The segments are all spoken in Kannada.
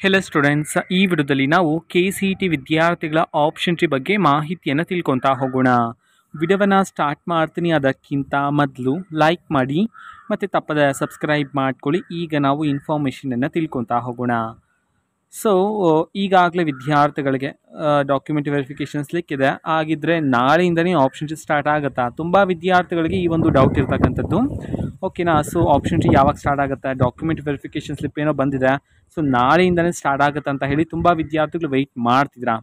ಹೆಲೋ ಸ್ಟೂಡೆಂಟ್ಸ್, ಈ ವಿಡಿಯೋದಲ್ಲಿ ನಾವು KCET ವಿದ್ಯಾರ್ಥಿಗಳ ಆಪ್ಷನ್ ಟ್ರೀ ಬಗ್ಗೆ ಮಾಹಿತಿಯನ್ನು ತಿಳ್ಕೊತಾ ಹೋಗೋಣ. ವಿಡಿಯೋವನ್ನು ಸ್ಟಾರ್ಟ್ ಮಾಡ್ತೀನಿ. ಅದಕ್ಕಿಂತ ಮೊದಲು ಲೈಕ್ ಮಾಡಿ ಮತ್ತು ತಪ್ಪದ ಸಬ್ಸ್ಕ್ರೈಬ್ ಮಾಡ್ಕೊಳ್ಳಿ. ಈಗ ನಾವು ಇನ್ಫಾರ್ಮೇಷನನ್ನು ತಿಳ್ಕೊತಾ ಹೋಗೋಣ. ಸೊ ಈಗಾಗಲೇ ವಿದ್ಯಾರ್ಥಿಗಳಿಗೆ ಡಾಕ್ಯುಮೆಂಟ್ ವೆರಿಫಿಕೇಷನ್ ಸ್ಲಿಕ್ ಇದೆ. ಆಗಿದ್ದರೆ ನಾಳೆಯಿಂದನೇ ಆಪ್ಷನ್ ಟ್ರೀ ಸ್ಟಾರ್ಟ್ ಆಗುತ್ತಾ? ತುಂಬ ವಿದ್ಯಾರ್ಥಿಗಳಿಗೆ ಈ ಒಂದು ಡೌಟ್ ಇರ್ತಕ್ಕಂಥದ್ದು. ಓಕೆನಾ? ಸೊ ಆಪ್ಷನ್ ಟ್ರೀ ಯಾವಾಗ ಸ್ಟಾರ್ಟ್ ಆಗುತ್ತೆ? ಡಾಕ್ಯುಮೆಂಟ್ ವೆರಿಫಿಕೇಷನ್ ಸ್ಲಿಪ್ ಏನೋ ಬಂದಿದೆ, ಸೊ ನಾಳೆಯಿಂದನೇ ಸ್ಟಾರ್ಟ್ ಆಗುತ್ತೆ ಅಂತ ಹೇಳಿ ತುಂಬ ವಿದ್ಯಾರ್ಥಿಗಳು ವೆಯ್ಟ್ ಮಾಡ್ತಿದ್ರಾ.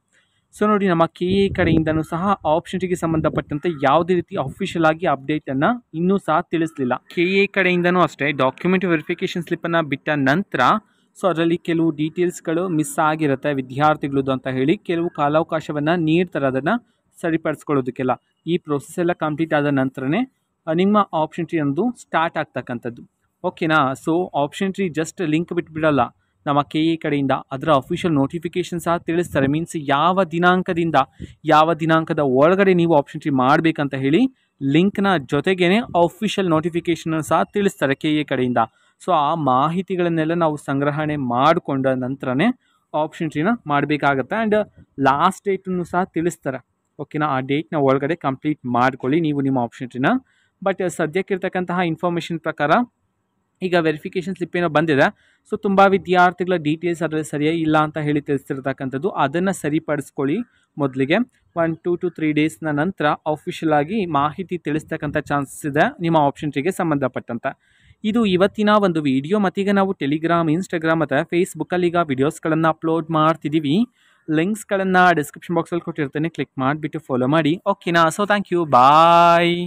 ಸೊ ನೋಡಿ, ನಮ್ಮ KA ಕಡೆಯಿಂದನೂ ಸಹ ಆಪ್ಷನ್ ಟ್ರೀಗೆ ಸಂಬಂಧಪಟ್ಟಂತೆ ಯಾವುದೇ ರೀತಿ ಅಫಿಷಿಯಲ್ ಆಗಿ ಅಪ್ಡೇಟನ್ನು ಇನ್ನೂ ಸಹ ತಿಳಿಸಲಿಲ್ಲ. KA ಕಡೆಯಿಂದನೂ ಅಷ್ಟೇ ಡಾಕ್ಯುಮೆಂಟ್ ವೆರಿಫಿಕೇಷನ್ ಸ್ಲಿಪ್ಪನ್ನು ಬಿಟ್ಟ ನಂತರ ಸೊ ಅದರಲ್ಲಿ ಕೆಲವು ಡೀಟೇಲ್ಸ್ಗಳು ಮಿಸ್ ಆಗಿರುತ್ತೆ ವಿದ್ಯಾರ್ಥಿಗಳದ್ದು ಅಂತ ಹೇಳಿ ಕೆಲವು ಕಾಲಾವಕಾಶವನ್ನು ನೀಡ್ತಾರೆ ಅದನ್ನು ಸರಿಪಡಿಸ್ಕೊಳ್ಳೋದಕ್ಕೆಲ್ಲ. ಈ ಪ್ರೊಸೆಸ್ ಎಲ್ಲ ಕಂಪ್ಲೀಟ್ ಆದ ನಂತರನೇ ನಿಮ್ಮ ಆಪ್ಷನ್ ಟ್ರೀ ಅನ್ನೋದು ಸ್ಟಾರ್ಟ್ ಆಗ್ತಕ್ಕಂಥದ್ದು. ಓಕೆನಾ? So option tree just link ಬಿಟ್ಬಿಡಲ್ಲ ನಮ್ಮ KA ಕಡೆಯಿಂದ, ಅದರ ಅಫಿಷಿಯಲ್ ನೋಟಿಫಿಕೇಷನ್ ಸಹ ತಿಳಿಸ್ತಾರೆ. ಮೀನ್ಸ್ ಯಾವ ದಿನಾಂಕದ ಒಳಗಡೆ ನೀವು ಆಪ್ಷನ್ ಟ್ರೀ ಮಾಡಬೇಕಂತ ಹೇಳಿ ಲಿಂಕ್ನ ಜೊತೆಗೇ ಅಫಿಷಿಯಲ್ ನೋಟಿಫಿಕೇಷನ್ ಸಹ ತಿಳಿಸ್ತಾರೆ KA ಕಡೆಯಿಂದ. ಸೊ ಆ ಮಾಹಿತಿಗಳನ್ನೆಲ್ಲ ನಾವು ಸಂಗ್ರಹಣೆ ಮಾಡಿಕೊಂಡ ನಂತರನೇ ಆಪ್ಷನ್ ಟ್ರೀನ ಮಾಡಬೇಕಾಗತ್ತೆ. ಆ್ಯಂಡ್ ಲಾಸ್ಟ್ ಡೇಟನ್ನು ಸಹ ತಿಳಿಸ್ತಾರೆ. ಓಕೆನಾ? ಆ ಡೇಟ್ನ ಒಳಗಡೆ ಕಂಪ್ಲೀಟ್ ಮಾಡ್ಕೊಳ್ಳಿ ನೀವು ನಿಮ್ಮ ಆಪ್ಷನ್ ಟ್ರೀನ. ಬಟ್ ಸದ್ಯಕ್ಕಿರ್ತಕ್ಕಂತಹ ಇನ್ಫಾರ್ಮೇಷನ್ ಪ್ರಕಾರ ಈಗ ವೆರಿಫಿಕೇಷನ್ ಸ್ಲಿಪ್ ಏನೋ ಬಂದಿದೆ. ಸೊ ತುಂಬ ವಿದ್ಯಾರ್ಥಿಗಳ ಡೀಟೇಲ್ಸ್ ಅದರಲ್ಲಿ ಸರಿಯಾಗಿ ಇಲ್ಲ ಅಂತ ಹೇಳಿ ತಿಳಿಸ್ತಿರ್ತಕ್ಕಂಥದ್ದು. ಅದನ್ನು ಸರಿಪಡಿಸ್ಕೊಳ್ಳಿ ಮೊದಲಿಗೆ. 1 to 3 ಡೇಸ್ನ ನಂತರ ಅಫಿಷಿಯಲ್ ಆಗಿ ಮಾಹಿತಿ ತಿಳಿಸ್ತಕ್ಕಂಥ ಚಾನ್ಸಸ್ ಇದೆ ನಿಮ್ಮ ಆಪ್ಷನ್ ಟ್ರೀಗೆ ಸಂಬಂಧಪಟ್ಟಂತೆ. ಇದು ಇವತ್ತಿನ ಒಂದು ವಿಡಿಯೋ. ಮತ್ತೀಗ ನಾವು ಟೆಲಿಗ್ರಾಮ್, ಇನ್ಸ್ಟಾಗ್ರಾಮ್ ಮತ್ತು ಫೇಸ್ಬುಕ್ಕಲ್ಲಿ ಈಗ ವಿಡಿಯೋಸ್ಗಳನ್ನು ಅಪ್ಲೋಡ್ ಮಾಡ್ತಿದ್ದೀವಿ. ಲಿಂಕ್ಸ್ಗಳನ್ನು ಡಿಸ್ಕ್ರಿಪ್ಷನ್ ಬಾಕ್ಸಲ್ಲಿ ಕೊಟ್ಟಿರ್ತೇನೆ, ಕ್ಲಿಕ್ ಮಾಡಿಬಿಟ್ಟು ಫಾಲೋ ಮಾಡಿ. ಓಕೆನಾ? So thank you, bye.